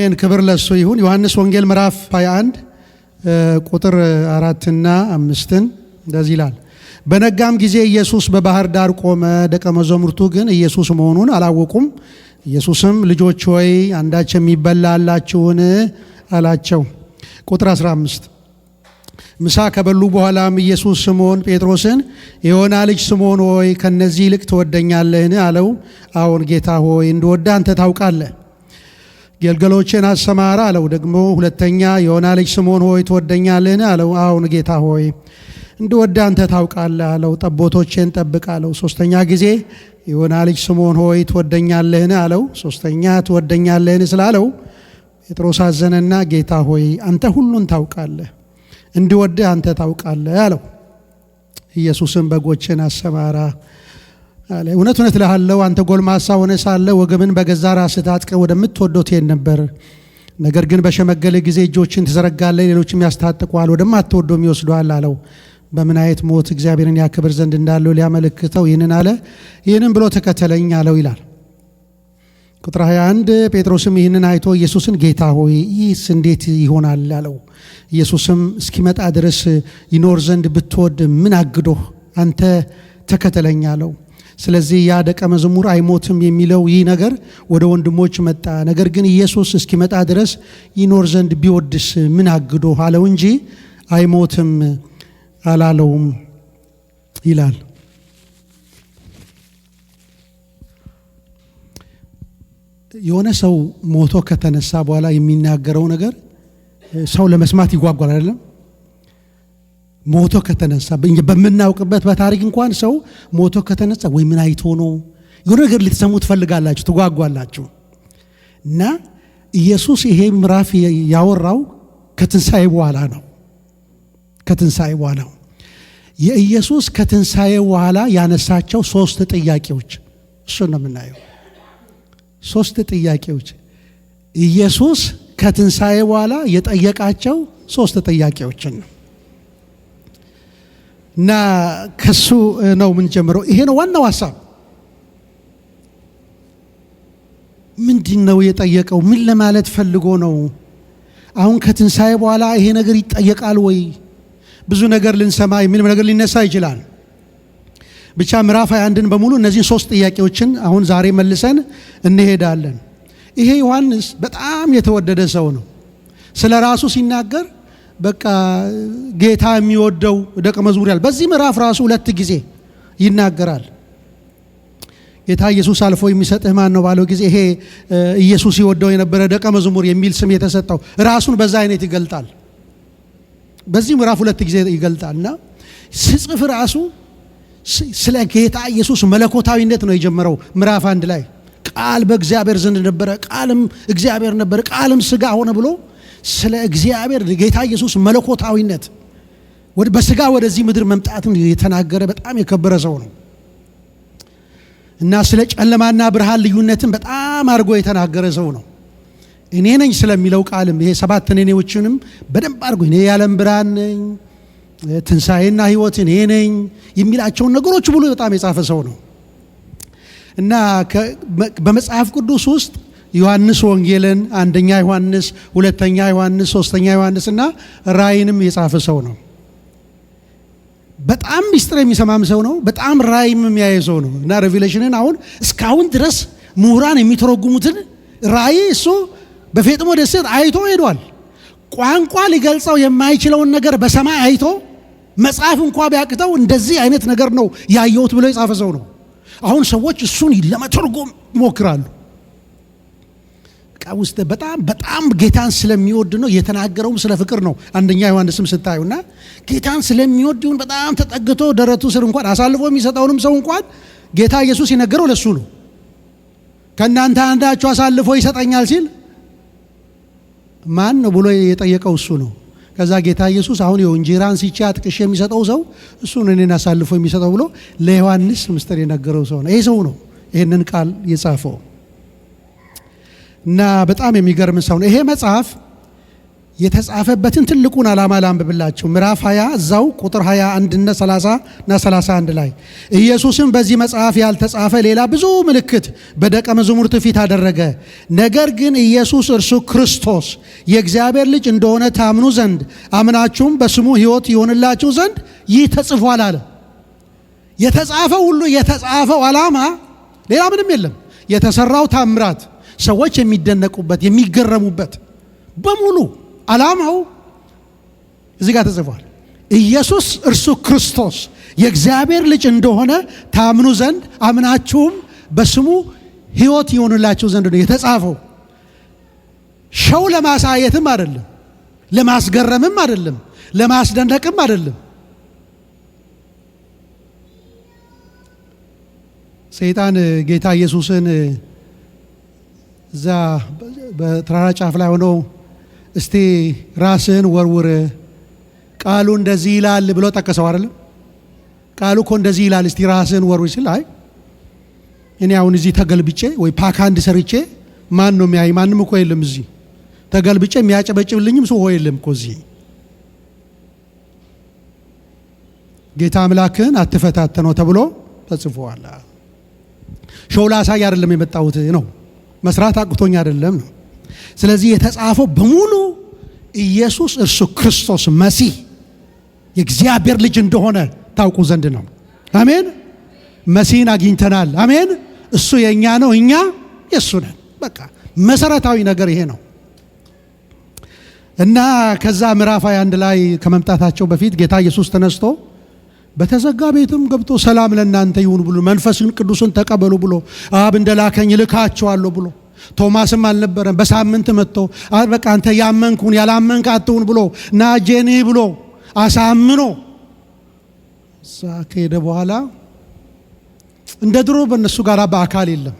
አሜን። ክብር ለሱ ይሁን። ዮሐንስ ወንጌል ምዕራፍ 21 ቁጥር 4 እና 5 እንደዚህ ይላል። በነጋም ጊዜ ኢየሱስ በባህር ዳር ቆመ። ደቀ መዛሙርቱ ግን ኢየሱስ መሆኑን አላወቁም። ኢየሱስም ልጆች ሆይ አንዳች የሚበላ አላችሁን አላቸው። ቁጥር 15 ምሳ ከበሉ በኋላም ኢየሱስ ስምዖን ጴጥሮስን የዮና ልጅ ስምዖን ሆይ ከነዚህ ይልቅ ትወደኛለህን አለው። አዎን ጌታ ሆይ እንድወድህ አንተ ታውቃለህ። ገልገሎችን አሰማራ አለው። ደግሞ ሁለተኛ የዮና ልጅ ስምዖን ሆይ ትወደኛለህን አለው። አዎን ጌታ ሆይ እንድወድህ አንተ ታውቃለህ አለው። ጠቦቶቼን ጠብቅ አለው። ሶስተኛ ጊዜ የዮና ልጅ ስምዖን ሆይ ትወደኛለህን አለው። ሶስተኛ ትወደኛለህን ስላለው ጴጥሮስ አዘነና ጌታ ሆይ አንተ ሁሉን ታውቃለህ፣ እንድወድህ አንተ ታውቃለህ አለው። ኢየሱስም በጎችን አሰማራ አለ። እውነት እውነት እልሃለሁ አንተ ጎልማሳ ሆነህ ሳለህ ወገብን በገዛ ራስህ ታጥቀህ ወደምትወደው ትሄድ ነበር። ነገር ግን በሸመገልህ ጊዜ እጆችን ትዘረጋለህ፣ ሌሎችም ያስታጥቁሃል፣ ወደማትወደውም ይወስዱሃል አለው። በምን አይነት ሞት እግዚአብሔርን ያከብር ዘንድ እንዳለው ሊያመለክተው ይህንን አለ። ይህንን ብሎ ተከተለኝ አለው ይላል። ቁጥር 21 ጴጥሮስም ይህንን አይቶ ኢየሱስን ጌታ ሆይ ይህስ እንዴት ይሆናል አለው። ኢየሱስም እስኪመጣ ድረስ ይኖር ዘንድ ብትወድ ምን አግዶህ? አንተ ተከተለኝ አለው። ስለዚህ ያ ደቀ መዝሙር አይሞትም የሚለው ይህ ነገር ወደ ወንድሞች መጣ። ነገር ግን ኢየሱስ እስኪመጣ ድረስ ይኖር ዘንድ ቢወድስ ምን አግዶህ አለው እንጂ አይሞትም አላለውም ይላል። የሆነ ሰው ሞቶ ከተነሳ በኋላ የሚናገረው ነገር ሰው ለመስማት ይጓጓል አይደለም? ሞቶ ከተነሳ በምናውቅበት በታሪክ እንኳን ሰው ሞቶ ከተነሳ ወይ ምን አይቶ ነው የሆነ ነገር ልትሰሙ ትፈልጋላችሁ፣ ትጓጓላችሁ። እና ኢየሱስ ይሄ ምዕራፍ ያወራው ከትንሣኤ በኋላ ነው። ከትንሣኤ በኋላ የኢየሱስ ከትንሣኤ በኋላ ያነሳቸው 3 ጥያቄዎች እሱ ነው የምናየው። 3 ጥያቄዎች ኢየሱስ ከትንሣኤ በኋላ የጠየቃቸው 3 ጥያቄዎችን ነው እና ከሱ ነው ምን ጀምረው። ይሄ ነው ዋናው ሐሳብ። ምንድነው የጠየቀው? ምን ለማለት ፈልጎ ነው? አሁን ከትንሣኤ በኋላ ይሄ ነገር ይጠየቃል ወይ? ብዙ ነገር ልንሰማ ምንም ነገር ሊነሳ ይችላል። ብቻ ምዕራፍ 21ን በሙሉ እነዚህ 3 ጥያቄዎችን አሁን ዛሬ መልሰን እንሄዳለን። ይሄ ዮሐንስ በጣም የተወደደ ሰው ነው። ስለ ራሱ ሲናገር በቃ ጌታ የሚወደው ደቀ መዝሙር ያለ በዚህ ምዕራፍ ራሱ 2 ጊዜ ይናገራል። ጌታ ኢየሱስ አልፎ የሚሰጥህ ማን ነው ባለው ጊዜ ይሄ ኢየሱስ ይወደው የነበረ ደቀ መዝሙር የሚል ስም የተሰጠው ራሱን በዛ አይነት ይገልጣል። በዚህ ምዕራፍ 2 ጊዜ ይገልጣልና ሲጽፍ ራሱ ስለ ጌታ ኢየሱስ መለኮታዊነት ነው የጀመረው። ምዕራፍ 1 ላይ ቃል በእግዚአብሔር ዘንድ ነበረ፣ ቃልም እግዚአብሔር ነበረ፣ ቃልም ሥጋ ሆነ ብሎ ስለ እግዚአብሔር ጌታ ኢየሱስ መለኮታዊነት በሥጋ ወደዚህ ምድር መምጣትን የተናገረ በጣም የከበረ ሰው ነው እና ስለ ጨለማና ብርሃን ልዩነትን በጣም አድርጎ የተናገረ ሰው ነው። እኔ ነኝ ስለሚለው ቃልም ይሄ 7 እኔዎችንም በደንብ አድርጎ እኔ የዓለም ብርሃን ነኝ፣ ትንሣኤና ሕይወት እኔ ነኝ የሚላቸውን ነገሮች ብሎ በጣም የጻፈ ሰው ነው እና በመጽሐፍ ቅዱስ ውስጥ ዮሐንስ ወንጌልን፣ 1ኛ ዮሐንስ፣ 2ኛ ዮሐንስ፣ 3ኛ ዮሐንስ እና ራእይንም የጻፈ ሰው ነው። በጣም ሚስጥር የሚሰማም ሰው ነው። በጣም ራእይም የሚያይ ሰው ነው እና ሬቪሌሽንን አሁን እስካሁን ድረስ ምሁራን የሚተረጉሙትን ራእይ እሱ በፌጥሞ ደሴት አይቶ ሄዷል። ቋንቋ ሊገልጸው የማይችለውን ነገር በሰማይ አይቶ መጽሐፍ እንኳን ቢያቅተው እንደዚህ አይነት ነገር ነው ያየሁት ብሎ የጻፈ ሰው ነው። አሁን ሰዎች እሱን ለመተርጎም ይሞክራሉ። ውስጥ በጣም ጌታን ስለሚወድ ነው የተናገረውም ስለ ፍቅር ነው። 1ኛ ዮሐንስም ስታዩና ጌታን ስለሚወድ ይሁን በጣም ተጠግቶ ደረቱ ስር እንኳን አሳልፎ የሚሰጠውንም ሰው እንኳን ጌታ ኢየሱስ የነገረው ለሱ ነው። ከእናንተ አንዳችሁ አሳልፎ ይሰጠኛል ሲል ማን ነው ብሎ የጠየቀው እሱ ነው። ከዛ ጌታ ኢየሱስ አሁን የእንጀራን ሲቻ አጥቅሽ የሚሰጠው ሰው እሱ ነው እኔን አሳልፎ የሚሰጠው ብሎ ለዮሐንስ ምስጢር የነገረው ሰው ነው። ይሄ ሰው ነው ይሄንን ቃል የጻፈው እና በጣም የሚገርም ሰው ነው። ይሄ መጽሐፍ የተጻፈበትን ትልቁን ዓላማ ላንብብላችሁ። ምዕራፍ 20 እዛው ቁጥር 21 እና 30 እና 31 ላይ ኢየሱስም በዚህ መጽሐፍ ያልተጻፈ ሌላ ብዙ ምልክት በደቀ መዛሙርቱ ፊት አደረገ። ነገር ግን ኢየሱስ እርሱ ክርስቶስ የእግዚአብሔር ልጅ እንደሆነ ታምኑ ዘንድ አምናችሁም በስሙ ሕይወት ይሆንላችሁ ዘንድ ይህ ተጽፏል አለ። የተጻፈው ሁሉ የተጻፈው ዓላማ ሌላ ምንም የለም። የተሰራው ታምራት ሰዎች የሚደነቁበት የሚገረሙበት በሙሉ ዓላማው እዚህ ጋር ተጽፏል። ኢየሱስ እርሱ ክርስቶስ የእግዚአብሔር ልጅ እንደሆነ ታምኑ ዘንድ አምናችሁም በስሙ ሕይወት ይሆንላችሁ ዘንድ ነው የተጻፈው። ሸው ለማሳየትም አይደለም፣ ለማስገረምም አይደለም፣ ለማስደነቅም አይደለም። ሰይጣን ጌታ ኢየሱስን እዛ በተራራ ጫፍ ላይ ሆኖ እስቲ ራስህን ወርውር ቃሉ እንደዚህ ይላል ብሎ ጠቀሰው አይደለም? ቃሉ እኮ እንደዚህ ይላል እስቲ ራስህን ወርውር ሲል አይ እኔ አሁን እዚህ ተገልብጬ ወይ ፓካንድ ሰርቼ ማን ነው የሚያይ? ማንም እኮ የለም እዚህ ተገልብጬ የሚያጨበጭብልኝም ሰው የለም እኮ እዚህ። ጌታ አምላክህን አትፈታተነው ተብሎ ተጽፏል። ሾላ ሳይ አይደለም የመጣሁት ነው፣ መስራት አቅቶኝ አይደለም ነው። ስለዚህ የተጻፈው በሙሉ ኢየሱስ እርሱ ክርስቶስ መሲህ የእግዚአብሔር ልጅ እንደሆነ ታውቁ ዘንድ ነው። አሜን። መሲህን አግኝተናል። አሜን። እሱ የኛ ነው፣ እኛ የሱ ነን። በቃ መሰረታዊ ነገር ይሄ ነው። እና ከዛ ምዕራፍ 21 ላይ ከመምጣታቸው በፊት ጌታ ኢየሱስ ተነስቶ በተዘጋ ቤትም ገብቶ ሰላም ለእናንተ ይሁን ብሎ መንፈስን ቅዱስን ተቀበሉ ብሎ አብ እንደላከኝ ልካቸዋለሁ ብሎ ቶማስም አልነበረም በሳምንት መጥቶ በቃ አንተ ያመንኩን ያላመንክ አትሁን ብሎ ና ጄኒ ብሎ አሳምኖ እዛ ከሄደ በኋላ እንደ ድሮ በእነሱ ጋር በአካል የለም።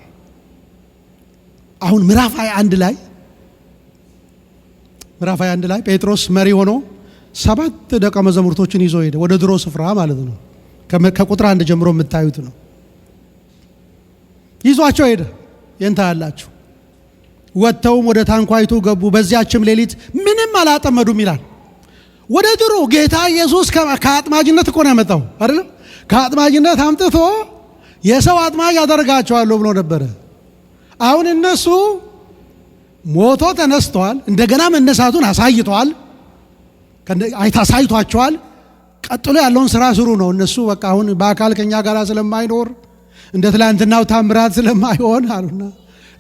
አሁን ምዕራፍ 21 ላይ ጴጥሮስ መሪ ሆኖ 7 ደቀ መዛሙርቶችን ይዞ ሄደ ወደ ድሮ ስፍራ ማለት ነው። ከቁጥር 1 ጀምሮ የምታዩት ነው። ይዟቸው ሄደ። የንታ ያላችሁ ወጥተውም ወደ ታንኳይቱ ገቡ። በዚያችም ሌሊት ምንም አላጠመዱም ይላል። ወደ ድሮ ጌታ ኢየሱስ ከአጥማጅነት እኮ ነው ያመጣው አይደለም? ከአጥማጅነት አምጥቶ የሰው አጥማጅ ያደርጋቸዋለሁ ብሎ ነበረ። አሁን እነሱ ሞቶ ተነስተዋል። እንደገና መነሳቱን አሳይቷል። አሳይቷቸዋል። ቀጥሎ ያለውን ስራ ስሩ ነው። እነሱ በቃ አሁን በአካል ከኛ ጋር ስለማይኖር እንደ ትላንትናው ታምራት ስለማይሆን አሉና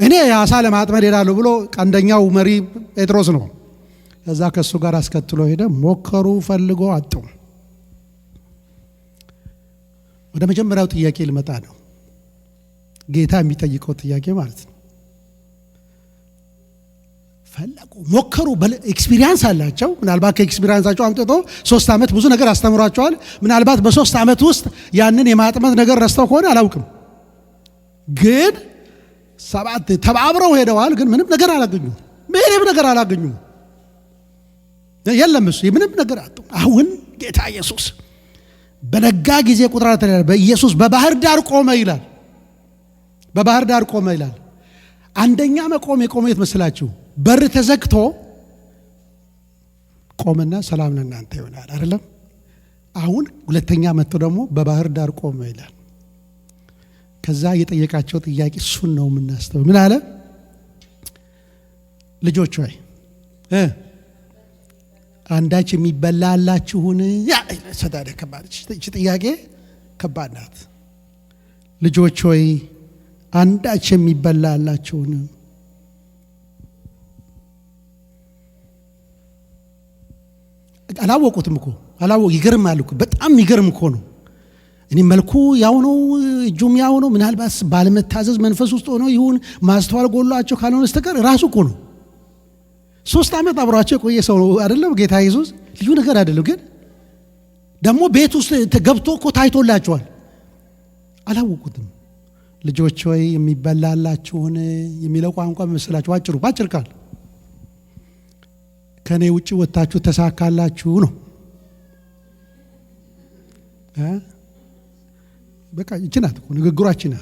እኔ አሳ ለማጥመድ ሄዳለሁ ብሎ ቀንደኛው መሪ ጴጥሮስ ነው። ከዛ ከሱ ጋር አስከትሎ ሄደ። ሞከሩ፣ ፈልጎ አጡ። ወደ መጀመሪያው ጥያቄ ልመጣ ነው። ጌታ የሚጠይቀው ጥያቄ ማለት ነው። ፈለጉ፣ ሞከሩ፣ ኤክስፒሪየንስ አላቸው። ምናልባት ከኤክስፒሪየንሳቸው አምጥቶ 3 ዓመት ብዙ ነገር አስተምሯቸዋል። ምናልባት በ3 ዓመት ውስጥ ያንን የማጥመድ ነገር ረስተው ከሆነ አላውቅም። ግን 7 ተባብረው ሄደዋል። ግን ምንም ነገር አላገኙም። ምንም ነገር አላገኙም። የለም እሱ ምንም ነገር አጡ። አሁን ጌታ ኢየሱስ በነጋ ጊዜ ቁጥራት ላይ በኢየሱስ በባህር ዳር ቆመ ይላል። በባህር ዳር ቆመ ይላል። አንደኛ መቆም የቆመ የት መስላችሁ? በር ተዘግቶ ቆመና ሰላም ለእናንተ ይሆናል አይደለም? አሁን ሁለተኛ መጥቶ ደግሞ በባህር ዳር ቆመ ይላል። ከዛ የጠየቃቸው ጥያቄ እሱን ነው የምናስተው። ምን አለ? ልጆች ሆይ አንዳች የሚበላ አላችሁን? ሰዳደ ከባድ ጥያቄ ከባድ ናት። ልጆች ሆይ አንዳች የሚበላ አላችሁን? አላወቁትም እኮ ይገርማል እኮ በጣም ይገርም እኮ ነው። እኔ መልኩ ያው ነው፣ እጁም ያው ነው። ምናልባት ባለመታዘዝ መንፈስ ውስጥ ሆኖ ይሁን ማስተዋል ጎሏቸው ካልሆነ በስተቀር ራሱ እኮ ነው። 3 ዓመት አብሯቸው የቆየ ሰው ነው አይደለም? ጌታ ኢየሱስ ልዩ ነገር አይደለም። ግን ደግሞ ቤት ውስጥ ገብቶ እኮ ታይቶላቸዋል። አላወቁትም። ልጆች ሆይ የሚበላላችሁን የሚለው ቋንቋ መስላችሁ ባጭር ቃል ከኔ ውጪ ወጣችሁ ተሳካላችሁ ነው። በቃ ይችናት እኮ ንግግራችን።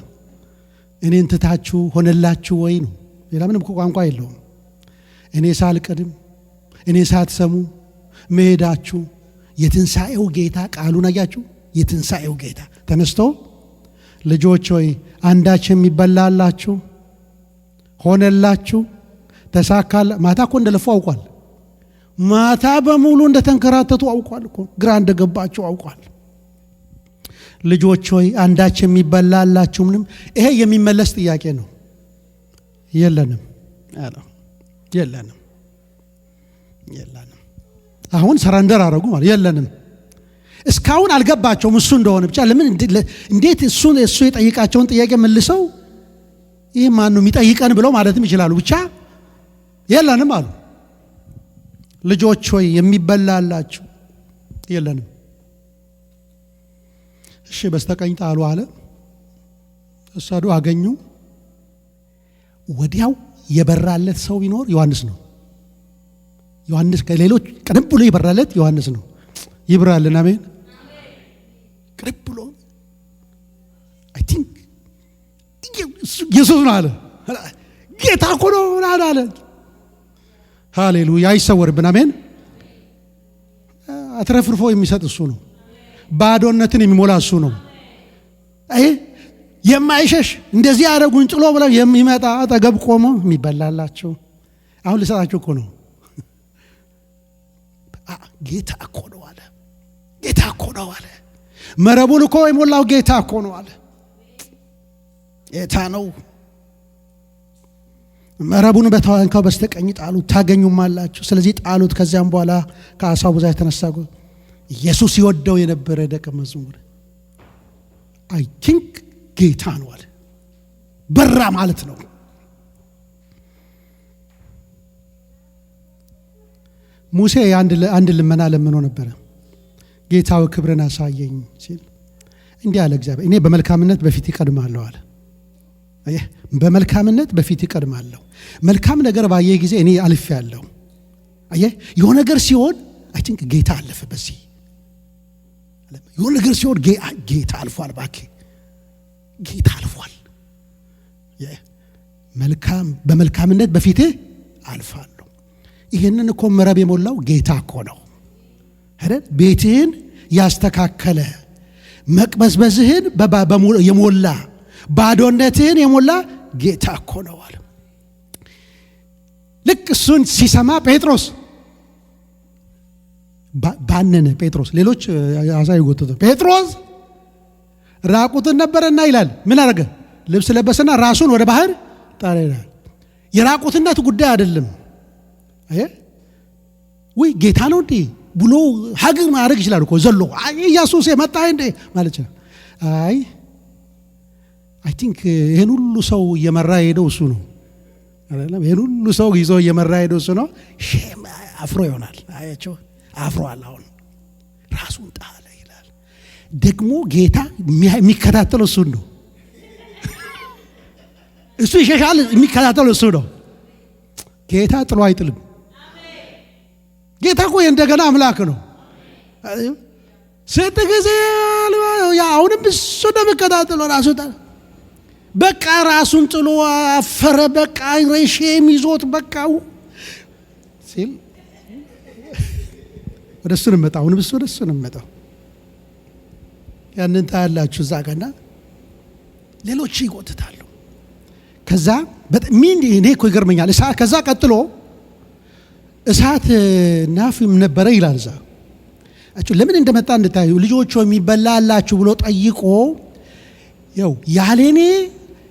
እኔን ትታችሁ ሆነላችሁ ወይ ነው። ሌላ ምንም ቋንቋ የለውም። እኔ ሳልቀድም እኔ ሳትሰሙ መሄዳችሁ የትንሣኤው ጌታ ቃሉን አያችሁ። የትንሣኤው ጌታ ተነስቶ ልጆች ሆይ አንዳች የሚበላላችሁ ሆነላችሁ፣ ተሳካለ። ማታ እኮ እንደለፉ አውቋል። ማታ በሙሉ እንደተንከራተቱ አውቋል እኮ፣ ግራ እንደገባቸው አውቋል። ልጆች ሆይ አንዳች የሚበላላችሁ ምንም። ይሄ የሚመለስ ጥያቄ ነው። የለንም አለው። የለንም አሁን ሰረንደር አደረጉ ማለት የለንም። እስካሁን አልገባቸውም እሱ እንደሆነ ብቻ። ለምን እንዴት እሱ የጠይቃቸውን ጥያቄ መልሰው ይህ ማን ነው የሚጠይቀን ብለው ማለትም ይችላሉ። ብቻ የለንም አሉ። ልጆች ሆይ የሚበላላችሁ የለንም። እሺ በስተቀኝ ጣሉ አለ። እሳዱ አገኙ። ወዲያው የበራለት ሰው ቢኖር ዮሐንስ ነው። ዮሐንስ ከሌሎች ቀደም ብሎ የበራለት ዮሐንስ ነው። ይብራልን። አሜን። ቀደም ብሎ አይ ቲንክ ኢየሱስ ነው አለ። ጌታ እኮ ነው አለ። ሃሌሉያ። አይሰወርብን። አሜን። አትረፍርፎ የሚሰጥ እሱ ነው። ባዶነትን የሚሞላ እሱ ነው። አይ የማይሸሽ እንደዚህ ያደረጉን ጥሎ ብለው የሚመጣ አጠገብ ቆሞ የሚበላላቸው። አሁን ልሰጣችሁ እኮ ነው። ጌታ እኮ ነው አለ። ጌታ እኮ ነው አለ። መረቡን እኮ የሞላው ጌታ እኮ ነው አለ። ጌታ ነው። መረቡን በተዋንካው በስተቀኝ ጣሉት ታገኙማላችሁ። ስለዚህ ጣሉት። ከዚያም በኋላ ከአሳው ብዛት የተነሳ ኢየሱስ ይወደው የነበረ ደቀ መዝሙር አይ ቲንክ ጌታ ነው አለ። በራ ማለት ነው። ሙሴ አንድ ልመና ለምኖ ነበረ። ጌታው ክብርን አሳየኝ ሲል እንዲህ አለ እግዚአብሔር፣ እኔ በመልካምነት በፊት ይቀድማለሁ አለ። አየህ፣ በመልካምነት በፊት ይቀድማለሁ። መልካም ነገር ባየ ጊዜ እኔ አልፌያለሁ። አየህ፣ የሆነ ነገር ሲሆን አይ ቲንክ ጌታ አለፈ። በዚህ የሆነ ነገር ሲሆን ጌታ አልፏል። እባክህ ጌታ አልፏል። በመልካምነት በፊት አልፋለሁ። ይህንን እኮ መረብ የሞላው ጌታ እኮ ነው አይደል? ቤትህን ያስተካከለ መቅበዝበዝህን የሞላ ባዶነትህን የሞላ ጌታ እኮ ነው አለ። ልክ እሱን ሲሰማ ጴጥሮስ ባነነ። ጴጥሮስ ሌሎች አሳ ይጎተቱ። ጴጥሮስ ራቁትን ነበረና ይላል ምን አደረገ? ልብስ ለበሰና ራሱን ወደ ባህር ጣለ ይላል። የራቁትነት ጉዳይ አይደለም። ወይ ጌታ ነው እንዴ ብሎ ሀግ ማድረግ ይችላል እኮ ዘሎ ኢየሱስ የመጣ እንዴ ማለት ነው። አይ ቲንክ ይሄን ሁሉ ሰው እየመራ ሄደው እሱ ነው አይደለም? ይሄን ሁሉ ሰው ይዞ እየመራ ሄደው እሱ ነው። ሼም አፍሮ ይሆናል። አያቸው አፍሯል። አሁን ራሱን ጣለ ይላል። ደግሞ ጌታ የሚከታተለው እሱ ነው። እሱ ይሸሻል፣ የሚከታተለው እሱ ነው። ጌታ ጥሎ አይጥልም። ጌታ እኮ እንደገና አምላክ ነው። ስንት ጊዜ አሁንም እሱ እንደሚከታተለው ራሱ በቃ ራሱን ጥሎ አፈረ። በቃ ሬሼም ይዞት በቃ ሲል ወደ እሱ ነው መጣው። አሁንም እሱ ወደ እሱ ነው መጣው። ያንን ታያላችሁ እዛ ጋርና ሌሎች ይጎትታሉ። ከዛ ምን እኔ እኮ ይገርመኛል። ከዛ ቀጥሎ እሳት ናፍም ነበረ ይላል። እዛ ለምን እንደመጣ እንድታዩ ልጆች የሚበላላችሁ ብሎ ጠይቆ ያው ያለኔ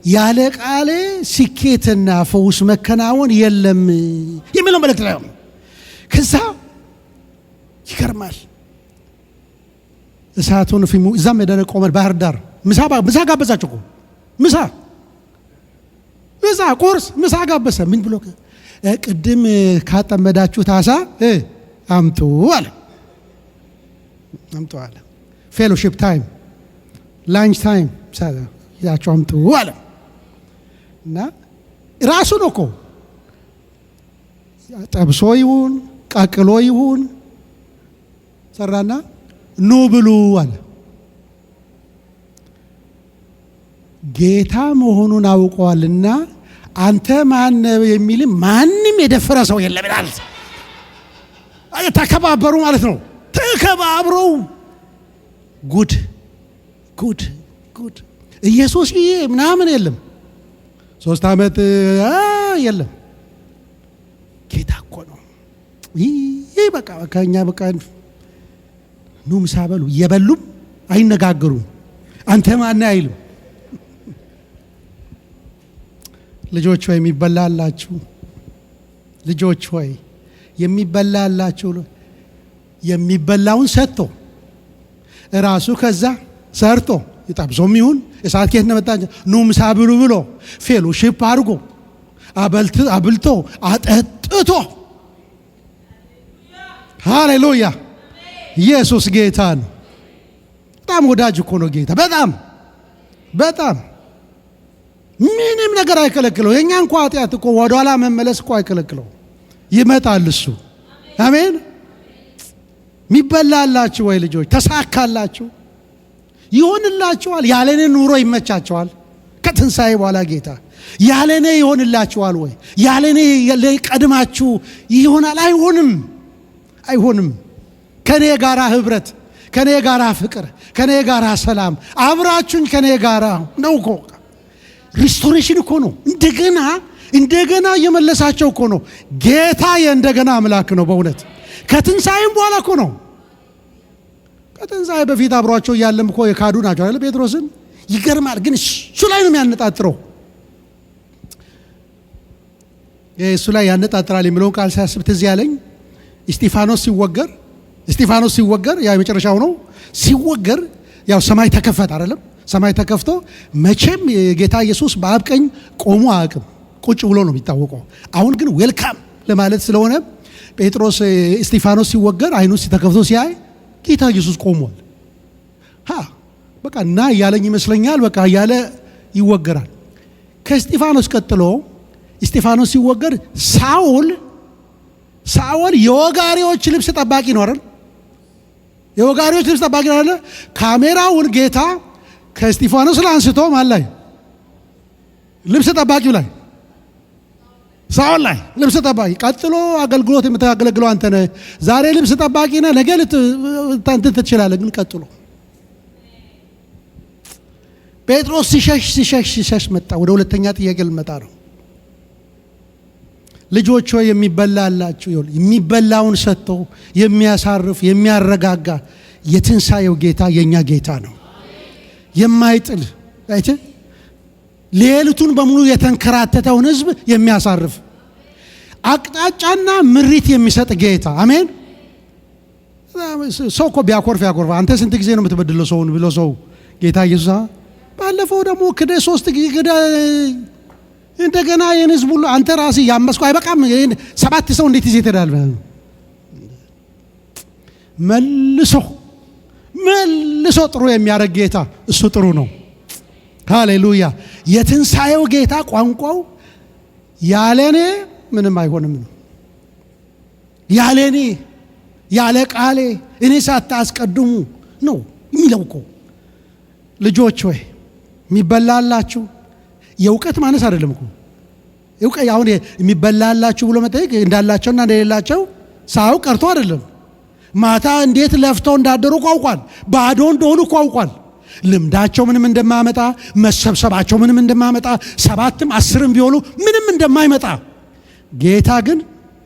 ያለ ቃሌ ስኬትና ፈውስ መከናወን የለም የሚለው መልእክት ነው። ከዛ ይገርማል። እሳቱን ፊሙ እዛም ሄደን ቆመን ባህር ዳር ምሳ ጋበዛቸው እኮ ምሳ ቁርስ ምሳ ጋበሰ። ምን ብሎ ቅድም ካጠመዳችሁት አሳ አምጡ አለ። ፌሎሺፕ ታይም ላንች ታይም ያቸው አምጡ አለ። እና ራሱ ነው እኮ ጠብሶ ይሁን ቀቅሎ ይሁን ሰራና ኑ ብሉ አለ። ጌታ መሆኑን አውቀዋልና። አንተ ማን የሚል ማንም የደፈረ ሰው የለም ይላል። ተከባበሩ ማለት ነው። ተከባብረው ጉድ ኢየሱስ ምናምን የለም። 3 ዓመት የለም። ጌታ እኮ ነው። ይህ በቃ ከኛ በቃ ኑ ምሳ በሉ። እየበሉም አይነጋገሩም። አንተ ማን አይሉም። ልጆች ሆይ የሚበላላችሁ፣ ልጆች ሆይ የሚበላላችሁ፣ የሚበላውን ሰጥቶ ራሱ ከዛ ሰርቶ ይጣብሶም ይሁን እሳት ከየት ነው መጣ ኑ ምሳ ብሉ ብሎ ፌሎሺፕ አድርጎ አብልቶ አጠጥቶ። ሃሌሉያ! ኢየሱስ ጌታ ነው። በጣም ወዳጅ እኮ ነው ጌታ። በጣም ምንም ነገር አይከለክለው። የኛ እንኳን ኃጢአት እኮ ወደኋላ መመለስ እኮ አይከለክለው። ይመጣል እሱ። አሜን። የሚበላላችሁ ወይ ልጆች ተሳካላችሁ፣ ይሆንላችኋል። ያለኔ ኑሮ ይመቻችኋል። ከትንሣኤ በኋላ ጌታ ያለኔ ይሆንላችኋል ወይ? ያለኔ ቀድማችሁ ይሆናል? አይሆንም። ከኔ ጋራ ህብረት፣ ከኔ ጋራ ፍቅር፣ ከኔ ጋራ ሰላም፣ አብራችሁኝ ከኔ ጋራ ነው እኮ። ሪስቶሬሽን እኮ ነው። እንደገና እየመለሳቸው እኮ ነው። ጌታ የእንደገና አምላክ ነው በእውነት። ከትንሣኤም በኋላ እኮ ነው። ከትንሣኤ በፊት አብሯቸው እያለም እኮ የካዱ ናቸው አይደል? ጴጥሮስን ይገርማል። ግን እሱ ላይ ነው የሚያነጣጥረው። እሱ ላይ ያነጣጥራል የሚለውን ቃል ሳያስብ ትዝ ያለኝ እስጢፋኖስ ሲወገር ያ የመጨረሻው ነው። ሲወገር ያው ሰማይ ተከፈተ አይደለም? ሰማይ ተከፍቶ መቼም የጌታ ኢየሱስ በአብ ቀኝ ቆሞ አያውቅም። ቁጭ ብሎ ነው የሚታወቀው። አሁን ግን ዌልካም ለማለት ስለሆነ ጴጥሮስ እስጢፋኖስ ሲወገር አይኑ ተከፍቶ ሲያይ ጌታ ኢየሱስ ቆሟል። በቃ እና እያለኝ ይመስለኛል። በቃ እያለ ይወገራል። ከእስጢፋኖስ ቀጥሎ እስጢፋኖስ ሲወገር ሳኦል የወጋሪዎች ልብስ ጠባቂ ነው አይደል? የወጋሪዎች ልብስ ጠባቂ ነው አይደል? ካሜራውን ጌታ ከእስጢፋኖስ ላይ አንስቶ ማን ላይ? ልብስ ጠባቂው ላይ፣ ሳኦል ላይ ልብስ ጠባቂ። ቀጥሎ አገልግሎት የምታገለግለው አንተ ነህ። ዛሬ ልብስ ጠባቂ ነህ፣ ነገ ልትንትን ትችላለህ። ግን ቀጥሎ ጴጥሮስ ሲሸሽ መጣ። ወደ ሁለተኛ ጥያቄ ልመጣ ነው። ልጆች ሆይ የሚበላላችሁ፣ የሚበላውን ሰጥቶ የሚያሳርፍ የሚያረጋጋ የትንሣኤው ጌታ የኛ ጌታ ነው። የማይጥል አይተ ሌሊቱን በሙሉ የተንከራተተውን ሕዝብ የሚያሳርፍ አቅጣጫና ምሪት የሚሰጥ ጌታ። አሜን። ሰው እኮ ቢያኮርፍ ያኮርፍ። አንተ ስንት ጊዜ ነው የምትበድለው ሰውን ብሎ ሰው ጌታ ኢየሱስ ባለፈው ደግሞ ክደ 3 ጊዜ ክደ እንደገና የኔ ሕዝብ ሁሉ አንተ ራስህ ያመስኩ አይበቃም? 7 ሰው እንዴት ይዘህ ትሄዳለህ? መልሶ ጥሩ የሚያደርግ ጌታ እሱ ጥሩ ነው። ሃሌሉያ! የትንሣኤው ጌታ ቋንቋው ያለኔ ምንም አይሆንም ነው። ያለኔ ያለ ቃሌ እኔ ሳታስቀድሙ ነው የሚለው እኮ። ልጆች ሆይ የሚበላላችሁ የእውቀት ማነስ አይደለም እኮ። እውቀት አሁን የሚበላላችሁ ብሎ መጠየቅ እንዳላቸውና እንደሌላቸው ሳያውቅ ቀርቶ አይደለም። ማታ እንዴት ለፍተው እንዳደሩ ቋውቋል። ባዶ እንደሆኑ ቋውቋል። ልምዳቸው ምንም እንደማያመጣ፣ መሰብሰባቸው ምንም እንደማያመጣ፣ 7ም 10ም ቢሆኑ ምንም እንደማይመጣ፣ ጌታ ግን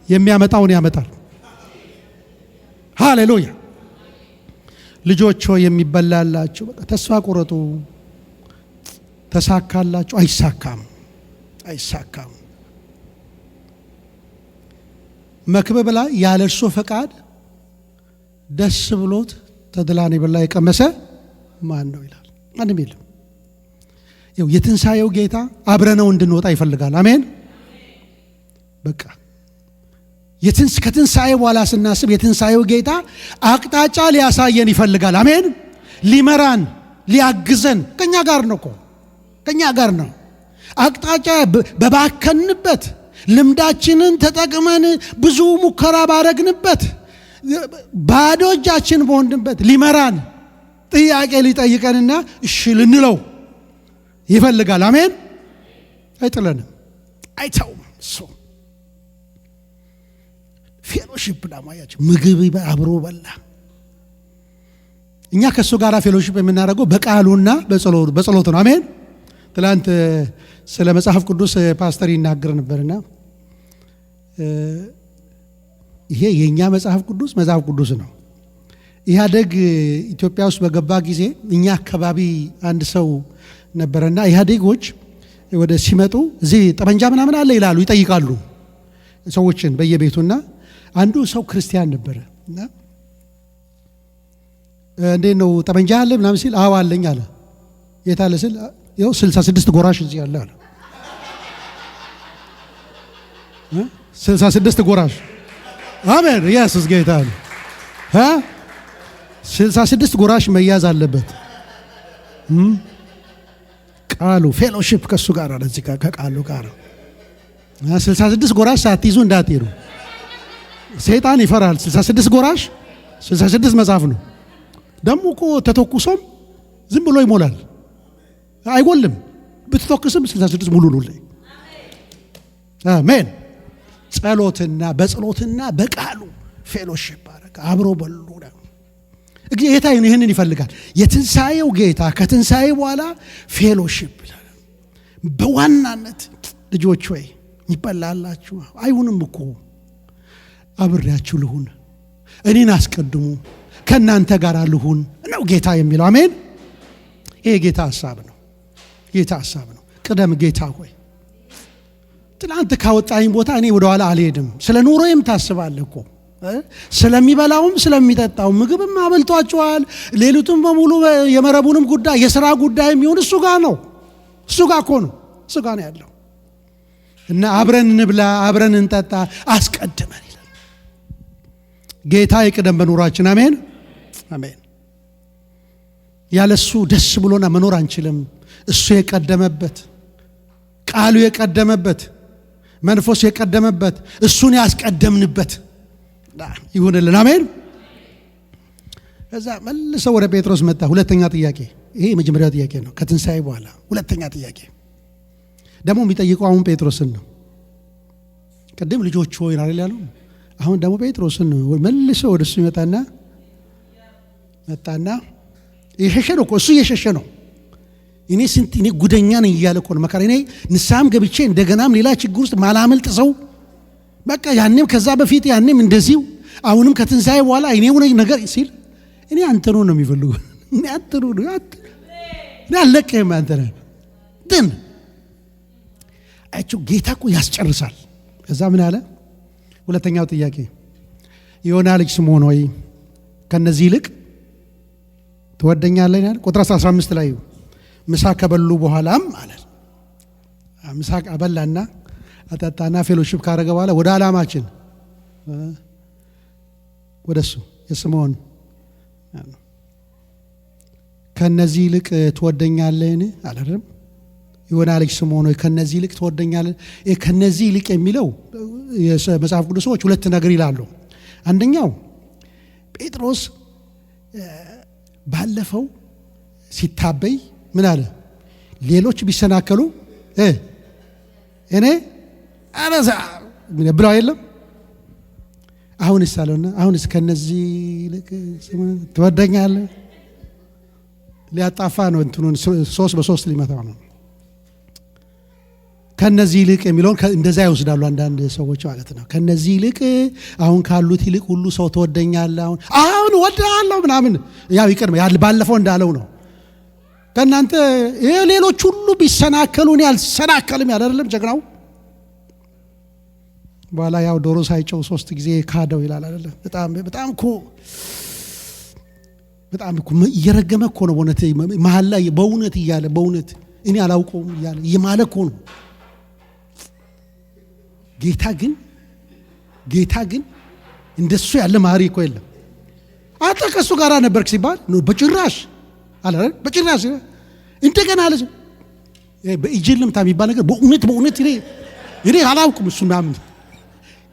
የሚያመጣውን ያመጣል። ሃሌሉያ! ልጆች ሆይ የሚበላላችሁ፣ በቃ ተስፋ ቆረጡ። ተሳካላችሁ? አይሳካም። መክብብ ላይ ያለ እርሱ ፈቃድ ደስ ብሎት ተድላን የበላ የቀመሰ ማን ነው ይላል። ማንም የለም። የትንሣኤው ጌታ አብረነው እንድንወጣ ይፈልጋል። አሜን። በቃ ከትንሣኤ በኋላ ስናስብ የትንሣኤው ጌታ አቅጣጫ ሊያሳየን ይፈልጋል። አሜን። ሊመራን ሊያግዘን ከኛ ጋር ነው እኮ ከኛ ጋር ነው። አቅጣጫ በባከንበት ልምዳችንን ተጠቅመን ብዙ ሙከራ ባረግንበት ባዶ እጃችን በሆንበት ሊመራን ጥያቄ ሊጠይቀንና እሺ ልንለው ይፈልጋል። አሜን። አይጥለንም፣ አይተውም። ፌሎሺፕ ዳማያች ምግብ አብሮ በላ። እኛ ከሱ ጋር ፌሎሺፕ የምናደርገው በቃሉና በጸሎት ነው። አሜን። ትላንት ስለ መጽሐፍ ቅዱስ ፓስተር ይናገር ነበርና ይሄ የኛ መጽሐፍ ቅዱስ ነው። ኢህአዴግ ኢትዮጵያ ውስጥ በገባ ጊዜ እኛ አካባቢ አንድ ሰው ነበርና ኢህአዴጎች ወደ ሲመጡ እዚህ ጠመንጃ ምናምን አለ ይላሉ፣ ይጠይቃሉ ሰዎችን በየቤቱና አንዱ ሰው ክርስቲያን ነበርና እንዴት ነው ጠመንጃ አለ ምናምን ሲል አዎ አለኝ አለ። የት አለ ሲል ይኸው 66 ጎራሽ እዚህ አለ አለ። 66 ጎራሽ። አሜን። ኢየሱስ ጌታ ነው። 66 ጎራሽ መያዝ አለበት። ቃሉ ፌሎሺፕ ከሱ ጋር አለ። እዚህ ከቃሉ ጋር 66 ጎራሽ ሳትይዙ እንዳትሄዱ። ሰይጣን ይፈራል። 66 ጎራሽ 66 መጽሐፍ ነው። ደሞ እኮ ተተኩሶም ዝም ብሎ ይሞላል፣ አይጎልም። ብትተኩስም 66 ሙሉ ነው። አሜን። በጸሎትና በቃሉ ፌሎሺፕ አረጋ አብሮ በሉ። ጌታ ይህንን ይፈልጋል። የትንሣኤው ጌታ ከትንሣኤ በኋላ ፌሎሺፕ ይላል። በዋናነት ልጆች ወይ ይበላላችሁ አይሁንም እኮ አብሬያችሁ ልሁን፣ እኔን አስቀድሙ፣ ከእናንተ ጋር ልሁን ነው ጌታ የሚለው። አሜን። ይሄ ጌታ ሐሳብ ነው። ጌታ ሐሳብ ነው። ቅደም ጌታ ሆይ ትናንት ካወጣኝ ቦታ እኔ ወደ ኋላ አልሄድም። ስለ ኑሮዬም ታስባለህ እኮ ስለሚበላውም ስለሚጠጣው ምግብም አበልቷቸዋል። ሌሊቱም በሙሉ የመረቡንም ጉዳይ የሥራ ጉዳይ የሚሆን እሱ ጋር ነው። እሱ ጋር እኮ ነው። እሱ ጋር ነው ያለው እና አብረን እንብላ፣ አብረን እንጠጣ አስቀድመን ይላል ጌታ። ይቅደም በኑሯችን። አሜን አሜን። ያለሱ ደስ ብሎና መኖር አንችልም። እሱ የቀደመበት፣ ቃሉ የቀደመበት፣ መንፈስ የቀደመበት፣ እሱን ያስቀደምንበት ይሁንልን። አሜን። ከዛ መልሰው ወደ ጴጥሮስ መጣ። ሁለተኛ ጥያቄ። ይሄ የመጀመሪያው ጥያቄ ነው ከትንሣኤ በኋላ። ሁለተኛ ጥያቄ ደግሞ የሚጠይቀው አሁን ጴጥሮስን ነው። ቅድም ልጆች ሆይ አይደል ያለው፣ አሁን ደግሞ ጴጥሮስን ነው። መልሰው ወደ እሱ መጣና የሸሸ ነው እኮ እሱ እየሸሸ ነው። እኔ ጉደኛ ነኝ እያለ እኮ ነው መከራ። እኔ ንስሐም ገብቼ እንደገናም ሌላ ችግር ውስጥ ማላመልጥ ሰው በቃ ያኔም ከዛ በፊት ያኔም እንደዚሁ አሁንም ከትንሣኤ በኋላ እኔው ነገር ሲል እኔ አንተኑ ነው የሚፈልጉ። እኔ አንተኑ ነው እኔ አለቀህም አንተ ነህ ግን አይቹ ጌታ እኮ ያስጨርሳል። ከዛ ምን አለ? ሁለተኛው ጥያቄ የዮና ልጅ ስምዖን ሆይ ከነዚህ ይልቅ ትወደኛለህ ይላል። ቁጥር 15 ላይ ምሳ ከበሉ በኋላም አለ ምሳ አበላና አጠጣና ፌሎሺፕ ካረገ በኋላ ወደ ዓላማችን ወደሱ የስምዖን ከነዚህ ይልቅ ትወደኛለህን አላለም? የዮና ልጅ ስምዖን ሆይ ከነዚህ ይልቅ ትወደኛለህ? ከነዚህ ይልቅ የሚለው የመጽሐፍ ቅዱስ ሰዎች ሁለት ነገር ይላሉ። አንደኛው ጴጥሮስ ባለፈው ሲታበይ ምን አለ? ሌሎች ቢሰናከሉ እኔ አረዛ ብለው አይደለም? አሁንስ አለውና አሁንስ ከነዚህ ይልቅ ትወደኛለህ? ሊያጣፋ ነው እንትኑን 3 በ3 ሊመታው ነው። ከነዚህ ይልቅ የሚለውን እንደዛ ይወስዳሉ አንዳንድ ሰዎች ማለት ነው። ከነዚህ ይልቅ አሁን ካሉት ይልቅ ሁሉ ሰው ትወደኛለህ፣ አሁን ወደሃለሁ ምናምን ያው ይቀርም ያል ባለፈው እንዳለው ነው። ከናንተ ሌሎች ሁሉ ቢሰናከሉ እኔ አልሰናከልም ያለ አይደለም ጀግናው። በኋላ ያው ዶሮ ሳይጨው 3 ጊዜ ካደው ይላል አይደለም። በጣም እኮ እየረገመ እኮ ነው በእውነት መሀል ላይ በእውነት እያለ በእውነት እኔ አላውቀውም እያለ እየማለ እኮ ነው። ጌታ ግን እንደሱ ያለ ማሪ እኮ የለም። አንተ ከሱ ጋር ነበርክ ሲባል በጭራሽ አለ አይደል? በጭራሽ እንደገና አለ በእጅልምታ የሚባል ነገር በእውነት እኔ አላውቅም እሱ ምናምን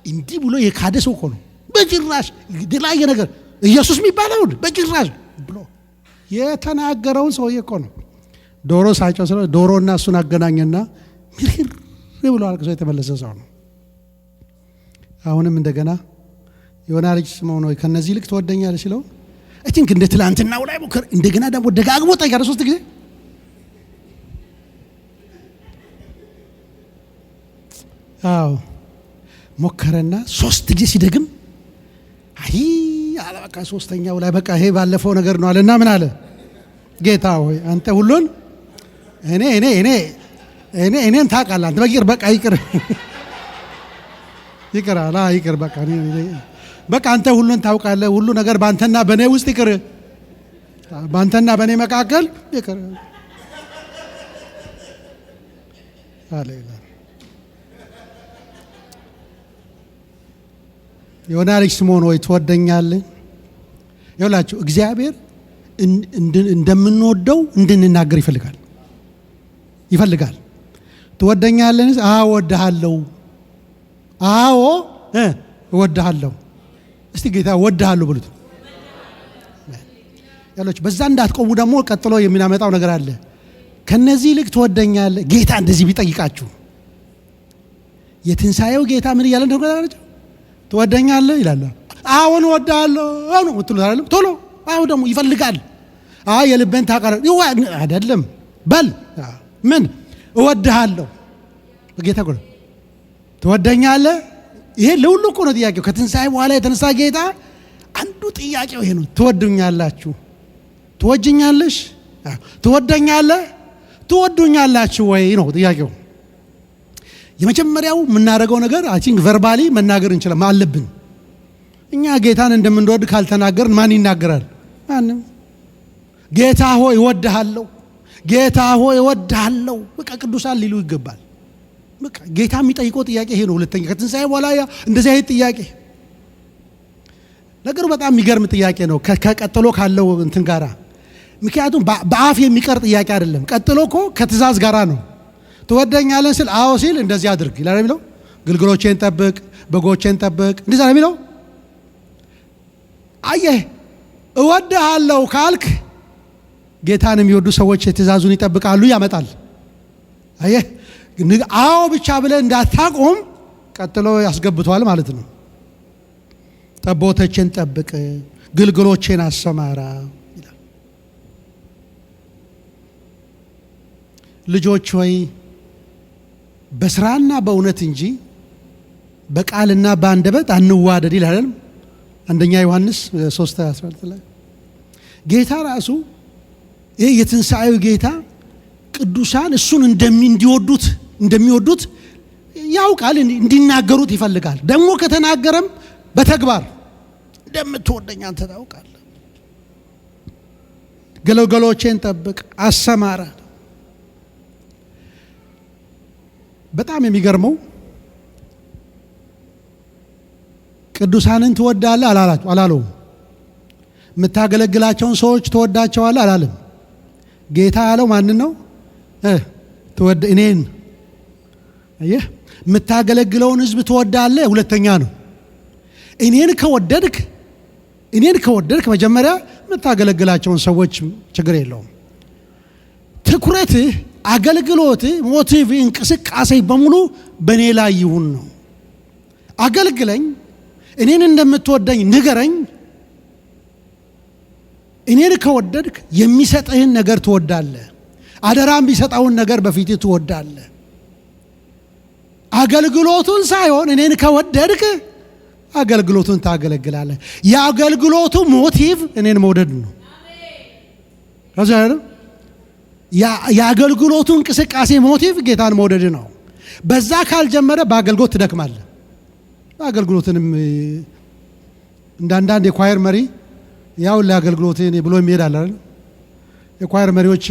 እንዲህ ብሎ የካደ ሰው እኮ ነው። በጭራሽ የተለያየ ነገር ኢየሱስ የሚባለው በጭራሽ ብሎ የተናገረውን ሰውዬ እኮ ነው። ዶሮ ሳይጨው ስለ ዶሮና እሱን አገናኘና ምርር ብሎ አልቅሶ የተመለሰ ሰው ነው። አሁንም እንደገና የሆነ ልጅ ስምዖን ሆይ ከነዚህ ልክ ትወደኛለህ ሲለው አይ ቲንክ እንደ ትላንትናው ላይ ሞከረ። እንደገና ደግሞ ደጋግሞ ጠየቀ 3 ጊዜ። አዎ ሞከረና 3 ጊዜ ሲደግም አይ አለ በቃ 3ኛው ላይ በቃ ይሄ ባለፈው ነገር ነው አለና ምን አለ? ጌታ ሆይ አንተ ሁሉን እኔን ታውቃለህ። አንተ በቃ ይቅር በቃ አንተ ሁሉን ታውቃለህ። ሁሉ ነገር ባንተና በኔ ውስጥ ይቅር፣ ባንተና በኔ መካከል ይቅር አለና የሆነ ልጅ ስምዖን ሆይ ትወደኛለህ? ይኸውላችሁ እግዚአብሔር እንደምንወደው እንድንናገር ይፈልጋል። ትወደኛለህ? አዎ እወድሃለሁ። አዎ እወድሃለሁ። እስቲ ጌታ እወድሃለሁ ብሉት። ያላችሁ በዛ እንዳትቆሙ ደግሞ ቀጥሎ የሚያመጣው ነገር አለ። ከነዚህ ይልቅ ትወደኛለህ? ጌታ እንደዚህ ቢጠይቃችሁ የትንሣኤው ጌታ ምን እያለ እንደሆነ ትወደኛለህ ይላል። አዎን እወድሃለሁ ነው የምትሉት አይደለም? ቶሎ አዎ ደግሞ ይፈልጋል። የልቤን ታውቃለህ አይደለም? በል ምን እወድሃለሁ። ጌታ እኮ ትወደኛለህ? ይሄ ለሁሉ እኮ ነው ጥያቄው። ከትንሣኤ በኋላ የተነሳ ጌታ አንዱ ጥያቄው ይሄ ነው። ትወዱኛላችሁ? ትወጅኛለሽ? ትወደኛለህ? ትወዱኛላችሁ ወይ ነው ጥያቄው። የመጀመሪያው የምናደርገው ነገር አይ ቲንክ ቨርባሊ መናገር እንችላለን አለብን። እኛ ጌታን እንደምንወድ ካልተናገርን ማን ይናገራል? ማንም። ጌታ ሆይ እወድሃለሁ፣ ጌታ ሆይ እወድሃለሁ በቃ ቅዱሳን ሊሉ ይገባል። በቃ ጌታ የሚጠይቀው ጥያቄ ይሄ ነው። ሁለተኛ ከትንሣኤ በኋላ እንደዚህ አይነት ጥያቄ ነገሩ በጣም የሚገርም ጥያቄ ነው ከቀጥሎ ካለው እንትን ጋራ። ምክንያቱም በአፍ የሚቀር ጥያቄ አይደለም። ቀጥሎ እኮ ከትእዛዝ ጋራ ነው። ትወደኛለህ ስል አዎ ሲል እንደዚህ አድርግ ይላል የሚለው። ግልገሎቼን ጠብቅ፣ በጎቼን ጠብቅ እንደዛ ነው የሚለው። አየህ እወድሃለሁ ካልክ ጌታን የሚወዱ ሰዎች ትእዛዙን ይጠብቃሉ ያመጣል። አየህ አዎ ብቻ ብለህ እንዳታቆም ቀጥሎ ያስገብቷል ማለት ነው። ጠቦቶቼን ጠብቅ፣ ግልገሎቼን አሰማራ ይላል። ልጆች ሆይ በስራና በእውነት እንጂ በቃልና በአንደበት አንዋደድ ይላል። አንደኛ ዮሐንስ 3:12 ላይ ጌታ ራሱ ይሄ የትንሣኤው ጌታ ቅዱሳን እሱን እንደሚወዱት ያውቃል፣ እንዲናገሩት ይፈልጋል። ደግሞ ከተናገረም በተግባር እንደምትወደኝ አንተ ታውቃለህ። ግልገሎቼን ጠብቅ፣ አሰማራ። በጣም የሚገርመው ቅዱሳንን ትወዳለህ አላለውም። የምታገለግላቸውን ሰዎች ትወዳቸዋለህ አላለም። ጌታ ያለው ማንን ነው? እኔን። አየህ የምታገለግለውን ህዝብ ትወዳለህ ሁለተኛ ነው። እኔን ከወደድክ መጀመሪያ የምታገለግላቸውን ሰዎች ችግር የለውም። ትኩረትህ፣ አገልግሎትህ፣ ሞቲቭ፣ እንቅስቃሴ በሙሉ በእኔ ላይ ይሁን ነው። አገልግለኝ፣ እኔን እንደምትወደኝ ንገረኝ። እኔን ከወደድክ የሚሰጥህን ነገር ትወዳለህ። አደራም ቢሰጠውን ነገር በፊትህ ትወዳለህ። አገልግሎቱን ሳይሆን እኔን ከወደድክ አገልግሎቱን ታገለግላለህ። የአገልግሎቱ ሞቲቭ እኔን መውደድ ነው። አሜን። የአገልግሎቱ እንቅስቃሴ ሞቲቭ ጌታን መውደድ ነው። በዛ ካልጀመረ በአገልግሎት ትደክማለህ። አገልግሎትንም እንዳንዳንድ የኳየር መሪ ያው ለአገልግሎት ብሎ የሚሄዳል አይደል? የኳየር መሪዎች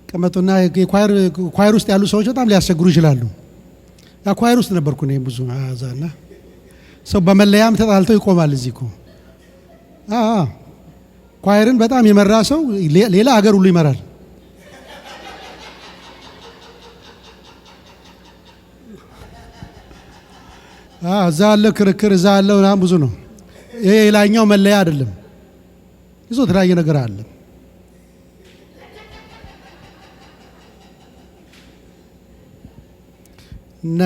ቀመጡና የኳየር ውስጥ ያሉ ሰዎች በጣም ሊያስቸግሩ ይችላሉ። ያ ኳየር ውስጥ ነበርኩ እኔ ብዙ አዛና ሰው በመለያም ተጣልተው ይቆማል። እዚህ እኮ ኳየርን በጣም የመራ ሰው ሌላ ሀገር ሁሉ ይመራል። እዛ ያለ ክርክር እዛ ያለው በጣም ብዙ ነው። ይሄ ሌላኛው መለያ አይደለም። ይዞ ተለያየ ነገር አለ። እና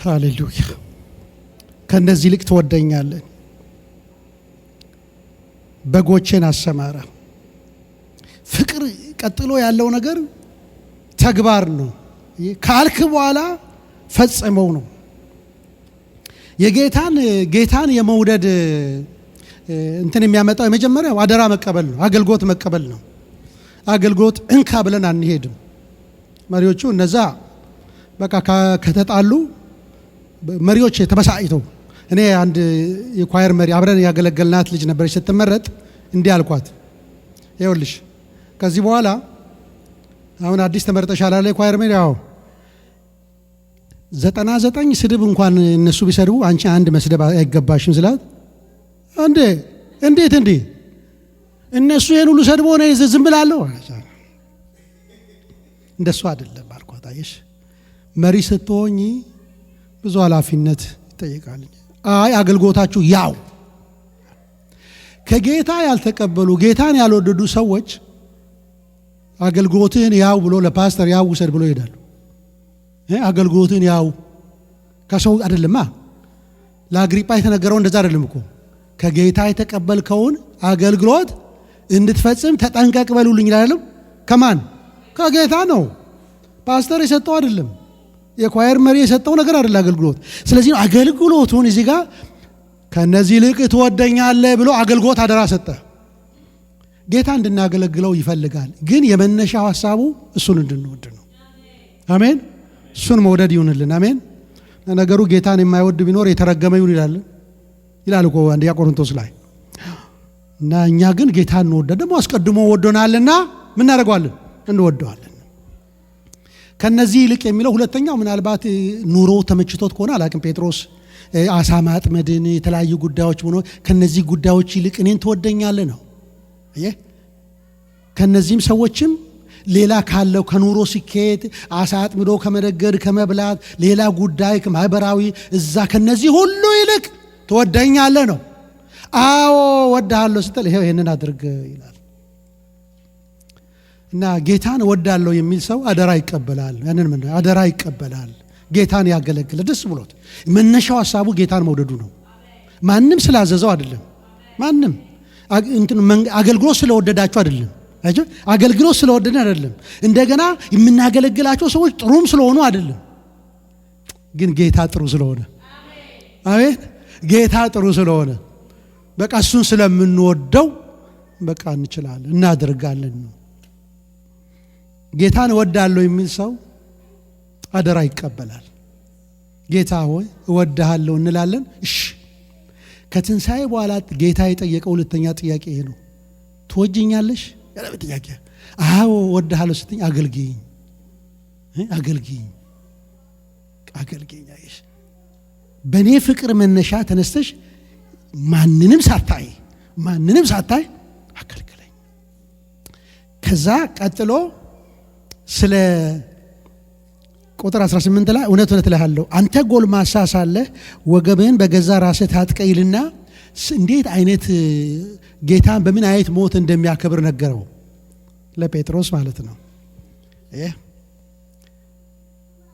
ሃሌሉያ። ከእነዚህ ይልቅ ትወደኛለህ። በጎቼን አሰማራ። ፍቅር ቀጥሎ ያለው ነገር ተግባር ነው። ካልክ በኋላ ፈጽመው ነው። ጌታን የመውደድ እንትን የሚያመጣው የመጀመሪያው አደራ መቀበል ነው። አገልግሎት መቀበል ነው። አገልግሎት እንካ ብለን አንሄድም። መሪዎቹ እነዛ በቃ ከተጣሉ መሪዎች ተበሳጭተው፣ እኔ አንድ የኳየር መሪ አብረን ያገለገልናት ልጅ ነበረች። ስትመረጥ እንዲህ አልኳት፣ ይኸውልሽ ከዚህ በኋላ አሁን አዲስ ተመርጠሻል አለ የኳየር መሪ። አዎ 99 ስድብ እንኳን እነሱ ቢሰድቡ አንቺ አንድ መስደብ አይገባሽም ስላት፣ እንዴት እነሱ ይሄን ሁሉ ሰድቦ ነው ዝም ብላለሁ? እንደሱ አይደለም አልኳት። አየሽ መሪ ስትሆኚ ብዙ ኃላፊነት ይጠይቃል። አገልግሎታችሁ ያው ከጌታ ያልተቀበሉ ጌታን ያልወደዱ ሰዎች አገልግሎትን ያው ብሎ ለፓስተር ያው ውሰድ ብሎ ይሄዳሉ። አገልግሎትን ያው ከሰው አይደለማ። ለአግሪጳ የተነገረው እንደዛ አይደለም እኮ። ከጌታ የተቀበልከውን አገልግሎት እንድትፈጽም ተጠንቀቅ በሉልኝ አይደለም። ከማን? ከጌታ ነው። ፓስተር የሰጠው አይደለም። የኳየር መሪ የሰጠው ነገር አይደለም አገልግሎት። ስለዚህ አገልግሎቱን እዚህ ጋር ከነዚህ ይልቅ ትወደኛለህ ብሎ አገልግሎት አደራ ሰጠ። ጌታ እንድናገለግለው ይፈልጋል። ግን የመነሻው ሐሳቡ እሱን እንድንወድ ነው። አሜን። እሱን መውደድ ይሁንልን። አሜን። ነገሩ ጌታን የማይወድ ቢኖር የተረገመ ይሁን ይላል እኮ አንደኛ ቆሮንቶስ ላይ። እና እኛ ግን ጌታን እንወዳለን። ደግሞ አስቀድሞ ወዶናልና ምን እናደርገዋለን? እንወደዋለን። ከነዚህ ይልቅ የሚለው ሁለተኛው ምናልባት ኑሮ ተመችቶት ከሆነ አላቅም። ጴጥሮስ አሳ ማጥመድን የተለያዩ ጉዳዮች ሆኖ ከነዚህ ጉዳዮች ይልቅ እኔን ትወደኛለህ ነው። ከነዚህም ሰዎችም ሌላ ካለው ከኑሮ ስኬት አሳ አጥምዶ ከመነገድ ከመብላት ሌላ ጉዳይ ማህበራዊ እዛ ከነዚህ ሁሉ ይልቅ ትወደኛለህ ነው። አዎ ወድሃለሁ ስትል ይሄንን አድርግ ይላል። እና ጌታን ወዳለሁ የሚል ሰው አደራ ይቀበላል። ያንን ምን አደራ ይቀበላል። ጌታን ያገለግል ደስ ብሎት። መነሻው ሐሳቡ ጌታን መውደዱ ነው። ማንም ስላዘዘው አይደለም። ማንም አገልግሎት ስለወደዳቸው አይደለም። አገልግሎት ስለወደደን አይደለም። እንደገና የምናገለግላቸው ሰዎች ጥሩም ስለሆኑ አይደለም። ግን ጌታ ጥሩ ስለሆነ፣ አሜን። ጌታ ጥሩ ስለሆነ በቃ እሱን ስለምንወደው በቃ እንችላለን እናደርጋለን ነው። ጌታን እወዳለሁ የሚል ሰው አደራ ይቀበላል። ጌታ ሆይ እወድሃለሁ እንላለን። እሺ ከትንሣኤ በኋላ ጌታ የጠየቀው ሁለተኛ ጥያቄ ይሄ ነው። ትወጂኛለሽ? ያለ ጥያቄ አዎ እወድሃለሁ ስትኝ አገልግኝ። አይሽ በእኔ ፍቅር መነሻ ተነስተሽ ማንንም ሳታይ አገልግለኝ። ከዛ ቀጥሎ ስለ ቁጥር 18 ላይ እውነት እልሃለሁ አንተ ጎልማሳ ሳለህ ወገብህን በገዛ ራስህ ታጥቀህ ይልና እንዴት አይነት ጌታን በምን አይነት ሞት እንደሚያከብር ነገረው ለጴጥሮስ ማለት ነው።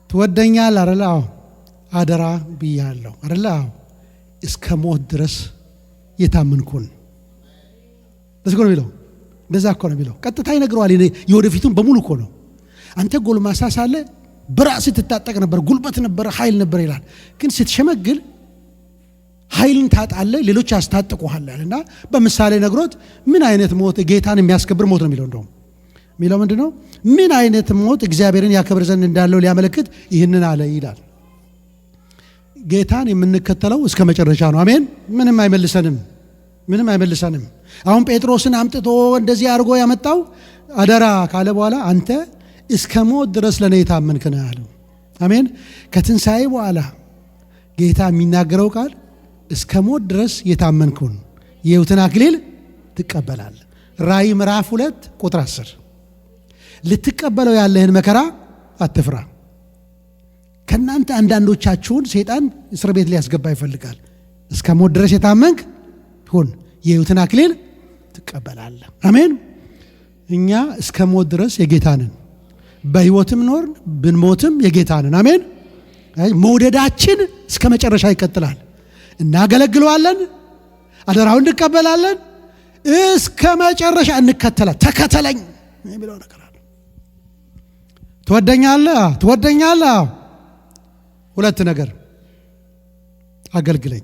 ትወደኛል አይደል? አዎ አደራ ብያለሁ አይደል? አዎ እስከ ሞት ድረስ የታመንኩን ለዚህ ነው የሚለው። እንደዛ እኮ ነው የሚለው። ቀጥታ ይነግረዋል። የወደፊቱን በሙሉ እኮ ነው። አንተ ጎልማሳ ሳለ በራስህ ትታጠቅ ነበር፣ ጉልበት ነበር፣ ኃይል ነበር ይላል። ግን ስትሸመግል ኃይልን ታጣለህ፣ ሌሎች ያስታጥቁሃል እና በምሳሌ ነግሮት ምን አይነት ሞት ጌታን የሚያስከብር ሞት ነው የሚለው። እንደውም የሚለው ምንድነው? ምን አይነት ሞት እግዚአብሔርን ያከብር ዘንድ እንዳለው ሊያመለክት ይህንን አለ ይላል። ጌታን የምንከተለው እስከ መጨረሻ ነው። አሜን። ምንም አይመልሰንም። አሁን ጴጥሮስን አምጥቶ እንደዚህ አድርጎ ያመጣው አደራ ካለ በኋላ አንተ እስከ ሞት ድረስ ለኔ የታመንክ ነህ አለው። አሜን። ከትንሣኤ በኋላ ጌታ የሚናገረው ቃል እስከ ሞት ድረስ የታመንኩን የሕይወትን አክሊል ትቀበላለህ። ራእይ ምዕራፍ 2 ቁጥር 10 ልትቀበለው ያለህን መከራ አትፍራ። ከናንተ አንዳንዶቻችሁን ሰይጣን እስር ቤት ሊያስገባ ይፈልጋል። እስከ ሞት ድረስ የታመንክ ሁን፣ የሕይወትን አክሊል ትቀበላለህ። አሜን። እኛ እስከ ሞት ድረስ የጌታ ነን። በሕይወትም ኖር ብንሞትም የጌታ ነን። አሜን። መውደዳችን እስከ መጨረሻ ይቀጥላል። እናገለግለዋለን፣ አደራውን እንቀበላለን፣ እስከ መጨረሻ እንከተላለን። ተከተለኝ የሚለው ነገር አለ። ትወደኛለህ? ሁለት ነገር፣ አገልግለኝ፣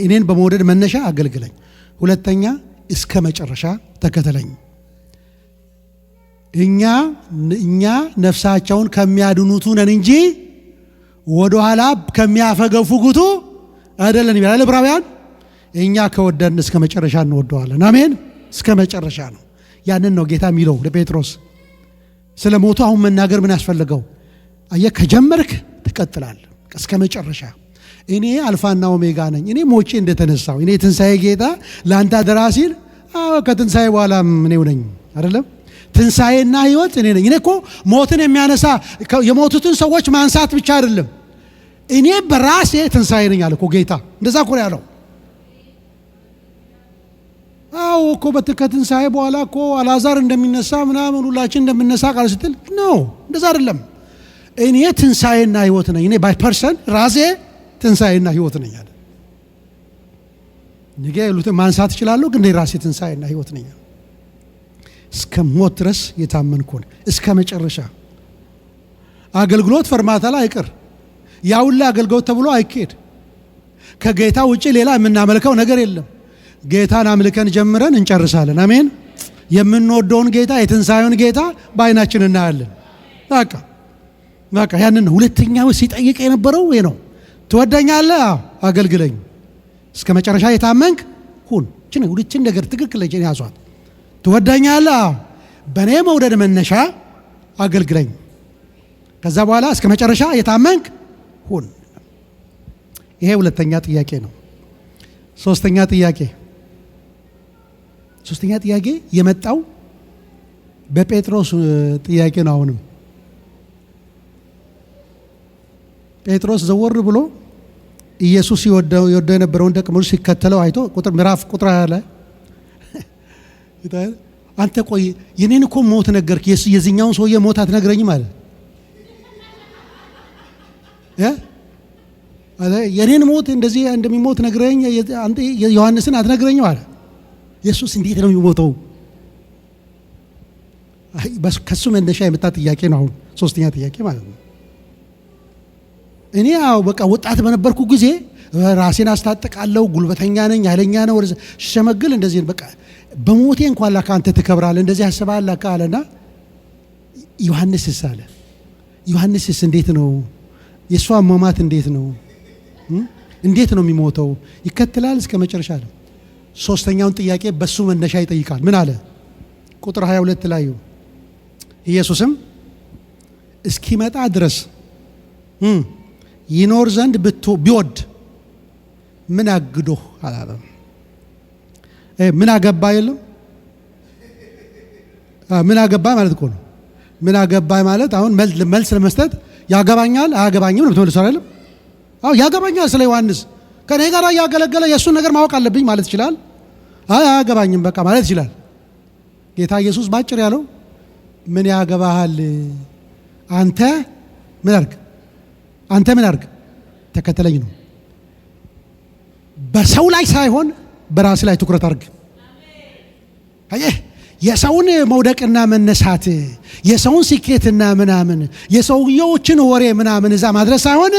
እኔን በመውደድ መነሻ አገልግለኝ። ሁለተኛ እስከ መጨረሻ ተከተለኝ። እኛ ነፍሳቸውን ከሚያድኑቱ ነን እንጂ ወደ ኋላ ከሚያፈገፍጉቱ አይደለን ይላል ዕብራውያን። እኛ ከወደን እስከ መጨረሻ እንወደዋለን። አሜን። እስከ መጨረሻ ነው። ያንን ነው ጌታ የሚለው ለጴጥሮስ። ስለ ሞቱ አሁን መናገር ምን ያስፈልገው? አየህ፣ ከጀመርክ ትቀጥላለህ እስከ መጨረሻ። እኔ አልፋና ኦሜጋ ነኝ፣ እኔ ሞቼ እንደተነሳው፣ እኔ ትንሣኤ ጌታ ለአንተ አደራ ሲል፣ ከትንሣኤ በኋላም እኔው ነኝ አይደለም? ትንሣኤና ሕይወት እኔ ነኝ። እኔ እኮ ሞትን የሚያነሳ የሞቱትን ሰዎች ማንሳት ብቻ አይደለም፣ እኔ በራሴ ትንሣኤ ነኝ አለ እኮ ጌታ። እንደዛ እኮ ያለው። አዎ እኮ ከትንሣኤ በኋላ እኮ አልዓዛር እንደሚነሳ ምናምን ሁላችን እንደምነሳ ቃል ስትል ነው። እንደዛ አይደለም። እኔ ትንሣኤና ሕይወት ነኝ። እኔ ባይ ፐርሰን ራሴ ትንሣኤና ሕይወት ነኝ አለ። ነገ ያሉትን ማንሳት እችላለሁ፣ ግን ራሴ ትንሣኤና ሕይወት ነኝ። እስከ ሞት ድረስ የታመንኩ ነኝ፣ እስከ መጨረሻ። አገልግሎት ፈርማታ ላይ አይቀር፣ ያውላ አገልግሎት ተብሎ አይኬድ። ከጌታ ውጪ ሌላ የምናመልከው ነገር የለም። ጌታን አምልከን ጀምረን እንጨርሳለን። አሜን። የምንወደውን ጌታ፣ የትንሣኤውን ጌታ በዓይናችን እናያለን። በቃ ያንን ነው። ሁለተኛው ሲጠይቅ የነበረው ይሄ ነው። ትወደኛለህ? አገልግለኝ። እስከ መጨረሻ የታመንክ ሁን። ሁለችን ነገር ትክክል ለጅን ያዟት። ትወደኛለህ? በእኔ መውደድ መነሻ አገልግለኝ። ከዛ በኋላ እስከ መጨረሻ የታመንክ ሁን። ይሄ ሁለተኛ ጥያቄ ነው። ሶስተኛ ጥያቄ የመጣው በጴጥሮስ ጥያቄ ነው። አሁንም ጴጥሮስ ዘወር ብሎ ኢየሱስ ይወደው የነበረውን ደቀ መዝሙር ሲከተለው አይቶ ቁጥር 20 ላይ አንተ ቆይ የኔን እኮ ሞት ነገርክ፣ የዚህኛውን ሰውዬ ሞት አትነግረኝም አለ። የኔን ሞት እንደዚህ እንደሚሞት ነግረኝ፣ አንተ ዮሐንስን አትነግረኝም አለ። ኢየሱስ እንዴት ነው የሚሞተው? ከሱ መነሻ የመጣ ጥያቄ ነው። አሁን ሶስተኛ ጥያቄ ማለት ነው። እኔ በቃ ወጣት በነበርኩ ጊዜ ራሴን አስታጥቃለሁ፣ ጉልበተኛ ነኝ፣ ኃይለኛ ነው፣ ሸመግል እንደዚህ በቃ በሞቴ እንኳን ላካ አንተ ትከብራለህ፣ እንደዚህ ያስባል ላካ አለና ዮሐንስስ አለ። ዮሐንስስ እንዴት ነው የእሱ አሟሟት? እንዴት ነው የሚሞተው? ይከተላል እስከ መጨረሻ አለ። ሶስተኛውን ጥያቄ በሱ መነሻ ይጠይቃል። ምን አለ? ቁጥር 22 ላይ ኢየሱስም እስኪመጣ ድረስ ይኖር ዘንድ ቢወድ ምን አግዶህ አላለም። ምን አገባ የለም። ምን አገባ ማለት እኮ ነው። ምን አገባ ማለት አሁን መልስ ለመስጠት ያገባኛል አያገባኝም ነው ተመልሶ አይደለም። ያገባኛል ስለ ዮሐንስ ከኔ ጋር ያገለገለ የእሱን ነገር ማወቅ አለብኝ ማለት ይችላል። አያገባኝም በቃ ማለት ይችላል። ጌታ ኢየሱስ ባጭር ያለው ምን ያገባሃል? አንተ ምን አርግ ተከተለኝ ነው። በሰው ላይ ሳይሆን በራስ ላይ ትኩረት አርግ። አየህ፣ የሰውን መውደቅና መነሳት፣ የሰውን ስኬትና ምናምን፣ የሰውየዎችን ወሬ ምናምን እዛ ማድረስ ሳይሆን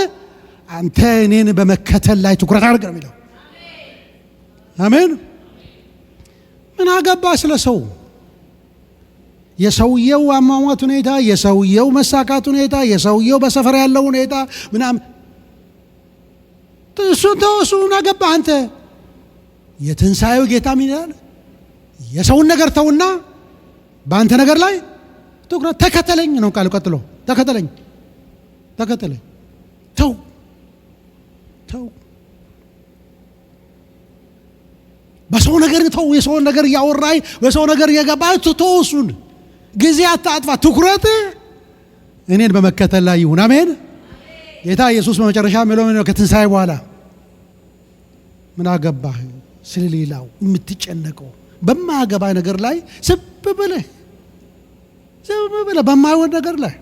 አንተ እኔን በመከተል ላይ ትኩረት አርግ ነው የሚለው። አሜን። ምን አገባ ስለ ሰው? የሰውየው አሟሟት ሁኔታ፣ የሰውየው መሳካት ሁኔታ፣ የሰውየው በሰፈር ያለው ሁኔታ ምናምን እሱ ምን አገባ አንተ? የትንሣኤው ጌታ ምን ይላል? የሰውን ነገር ተውና በአንተ ነገር ላይ ትኩረት ተከተለኝ ነው ቃል። ቀጥሎ ተከተለኝ ተው በሰው ነገር ተው። የሰውን ነገር እያወራይ በሰው ነገር እየገባ ተው። እሱን ጊዜ አታጥፋ። ትኩረት እኔን በመከተል ላይ ይሁን። አሜን። ጌታ ኢየሱስ በመጨረሻ የሚለው ከትንሣኤ በኋላ ምን አገባህ ስለሌላው የምትጨነቀው በማያገባ ነገር ላይ ዝም ብለህ በማይሆን ነገር ላይ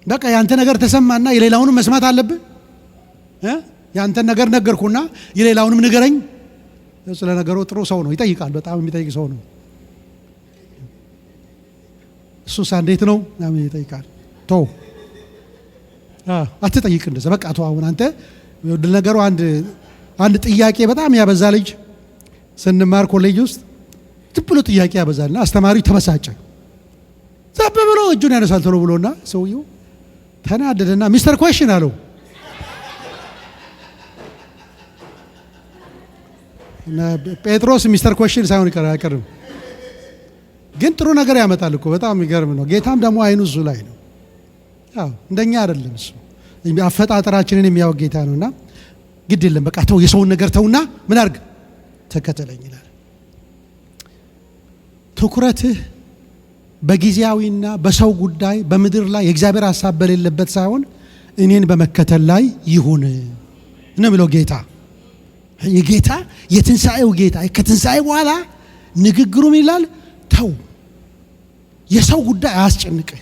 በቃ ያንተ ነገር ተሰማና የሌላውንም መስማት አለብህ። ያንተ ነገር ነገርኩና የሌላውንም ንገረኝ። ስለ ነገሩ ጥሩ ሰው ነው፣ ይጠይቃል። በጣም የሚጠይቅ ሰው ነው። እሱስ እንዴት ነው ይጠይቃል። ተው አትጠይቅ እንደዛ በቃ ተው። አሁን አንተ ነገሩ አንድ ጥያቄ በጣም ያበዛ ልጅ ስንማር ኮሌጅ ውስጥ ዝም ብሎ ጥያቄ ያበዛልና አስተማሪው ተበሳጨ። ዘብ ብሎ እጁን ያነሳል ቶሎ ብሎና ሰውየው ተናደደና ሚስተር ኩዌስችን አለው። እና ጴጥሮስ ሚስተር ኩዌስችን ሳይሆን አይቀርም፣ ግን ጥሩ ነገር ያመጣል እኮ በጣም የሚገርም ነው። ጌታም ደግሞ አይኑ እሱ ላይ ነው። እንደኛ አይደለም እሱ አፈጣጠራችንን የሚያውቅ ጌታ ነውና ግድ የለም በቃ ተው፣ የሰውን ነገር ተውና ምን አድርግ ተከተለኝ ይላል። ትኩረትህ በጊዜያዊና በሰው ጉዳይ በምድር ላይ የእግዚአብሔር ሐሳብ በሌለበት ሳይሆን እኔን በመከተል ላይ ይሁን ነው የሚለው ጌታ። የጌታ የትንሣኤው ጌታ ከትንሣኤ በኋላ ንግግሩም ይላል ተው፣ የሰው ጉዳይ አያስጨንቅህ።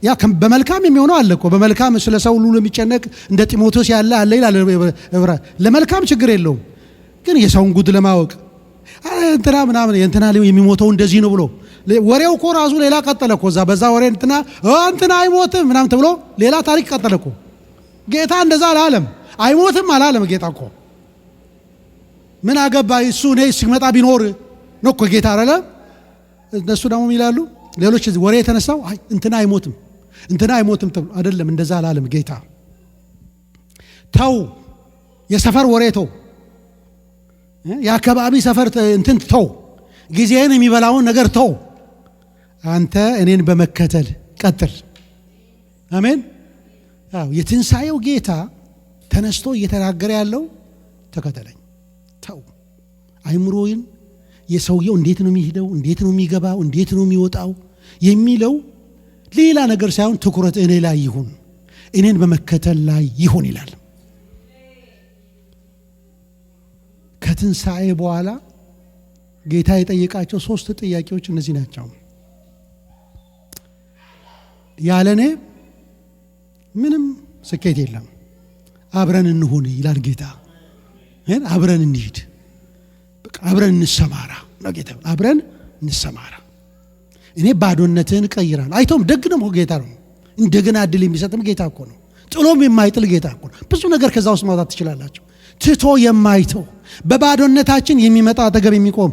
ያ በመልካም የሚሆነው አለ እኮ በመልካም ስለ ሰው ሁሉ የሚጨነቅ እንደ ጢሞቴዎስ ያለ አለ ይላል። ለመልካም ችግር የለውም፣ ግን የሰውን ጉድ ለማወቅ እንትና ምናምን የእንትና የሚሞተው እንደዚህ ነው ብሎ ወሬው እኮ ራሱ ሌላ ቀጠለ እኮ በዛ ወሬ እንትና አይሞትም ምናምን ተብሎ ሌላ ታሪክ ቀጠለ እኮ። ጌታ እንደዛ አላለም፣ አይሞትም አላለም ጌታ እኮ። ምን አገባ እሱ እኔ ሲመጣ ቢኖር ነው እኮ ጌታ አይደለ። እነሱ ደግሞ ይላሉ ሌሎች ወሬ የተነሳው እንትና አይሞትም ተብሎ አይደለም፣ እንደዛ አላለም ጌታ። ተው፣ የሰፈር ወሬ ተው፣ የአካባቢ ሰፈር እንትን ተው፣ ጊዜህን የሚበላውን ነገር ተው፣ አንተ እኔን በመከተል ቀጥል። አሜን። የትንሣኤው ጌታ ተነስቶ እየተናገረ ያለው ተከተለኝ፣ ተው። አይምሮዬን የሰውየው እንዴት ነው የሚሄደው፣ እንዴት ነው የሚገባው፣ እንዴት ነው የሚወጣው የሚለው ሌላ ነገር ሳይሆን ትኩረት እኔ ላይ ይሁን፣ እኔን በመከተል ላይ ይሁን ይላል። ከትንሣኤ በኋላ ጌታ የጠየቃቸው 3 ጥያቄዎች እነዚህ ናቸው። ያለኔ ምንም ስኬት የለም፣ አብረን እንሁን ይላል ጌታ። አብረን እንሂድ፣ በቃ አብረን እንሰማራ ነው ጌታ። አብረን እንሰማራ፣ እኔ ባዶነትህን እቀይራለሁ። አይቶም ደግ ነው ጌታ ነው። እንደገና እድል የሚሰጥም ጌታ እኮ ነው። ጥሎም የማይጥል ጌታ እኮ ነው። ብዙ ነገር ከዛ ውስጥ ማውጣት ትችላላችሁ። ትቶ የማይተው በባዶነታችን የሚመጣ አጠገብ የሚቆም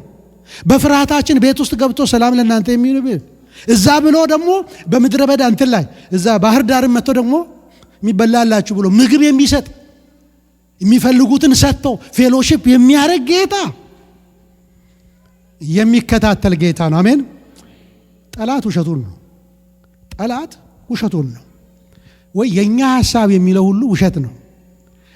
በፍርሃታችን ቤት ውስጥ ገብቶ ሰላም ለእናንተ የሚል እዛ ብሎ ደግሞ በምድረ በዳ እንትን ላይ እዛ ባህር ዳርም መጥቶ ደግሞ የሚበላላችሁ ብሎ ምግብ የሚሰጥ የሚፈልጉትን ሰጥቶ ፌሎሺፕ የሚያደርግ ጌታ፣ የሚከታተል ጌታ ነው። አሜን። ጠላት ውሸቱን ነው። ጠላት ውሸቱን ነው። ወይ የኛ ሐሳብ የሚለው ሁሉ ውሸት ነው፣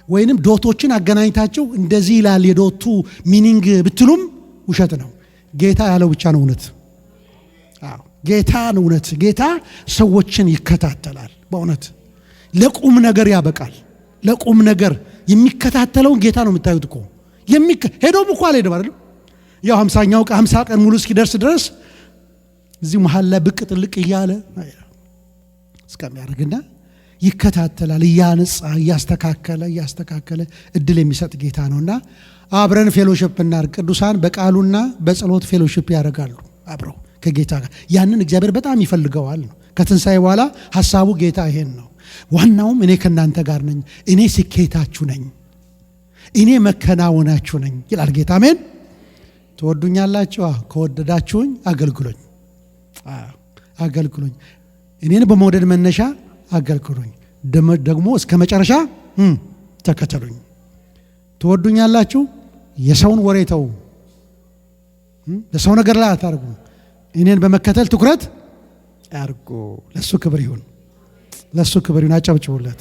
ወይንም ዶቶችን አገናኝታቸው እንደዚህ ይላል የዶቱ ሚኒንግ ብትሉም ውሸት ነው። ጌታ ያለው ብቻ ነው እውነት። ጌታ ነው እውነት። ጌታ ሰዎችን ይከታተላል። በእውነት ለቁም ነገር ያበቃል። ለቁም ነገር የሚከታተለውን ጌታ ነው የምታዩት እኮ። ሄዶም እኮ አልሄደም አይደል? ያው 50 ቀን ሙሉ እስኪደርስ ድረስ እዚህ መሀል ላይ ብቅ ጥልቅ እያለ እስከሚያደርግና ይከታተላል። እያነጻ እያስተካከለ እድል የሚሰጥ ጌታ ነውና አብረን ፌሎሺፕ እናድርግ። ቅዱሳን በቃሉና በጸሎት ፌሎሺፕ ያደርጋሉ አብረው ከጌታ ጋር። ያንን እግዚአብሔር በጣም ይፈልገዋል ነው። ከትንሣኤ በኋላ ሐሳቡ ጌታ ይሄን ነው። ዋናውም እኔ ከእናንተ ጋር ነኝ፣ እኔ ስኬታችሁ ነኝ፣ እኔ መከናወናችሁ ነኝ ይላል ጌታ። አሜን። ትወዱኛላችሁ? ከወደዳችሁኝ አገልግሉኝ። እኔን በመውደድ መነሻ አገልግሉኝ፣ ደግሞ እስከ መጨረሻ ተከተሉኝ። ትወዱኛላችሁ? የሰውን ወሬ ተው፣ ለሰው ነገር ላይ አታርጉ፣ እኔን በመከተል ትኩረት አርጉ። ለሱ ክብር ይሁን፣ ለሱ ክብር ይሁን። አጨብጭቡለት።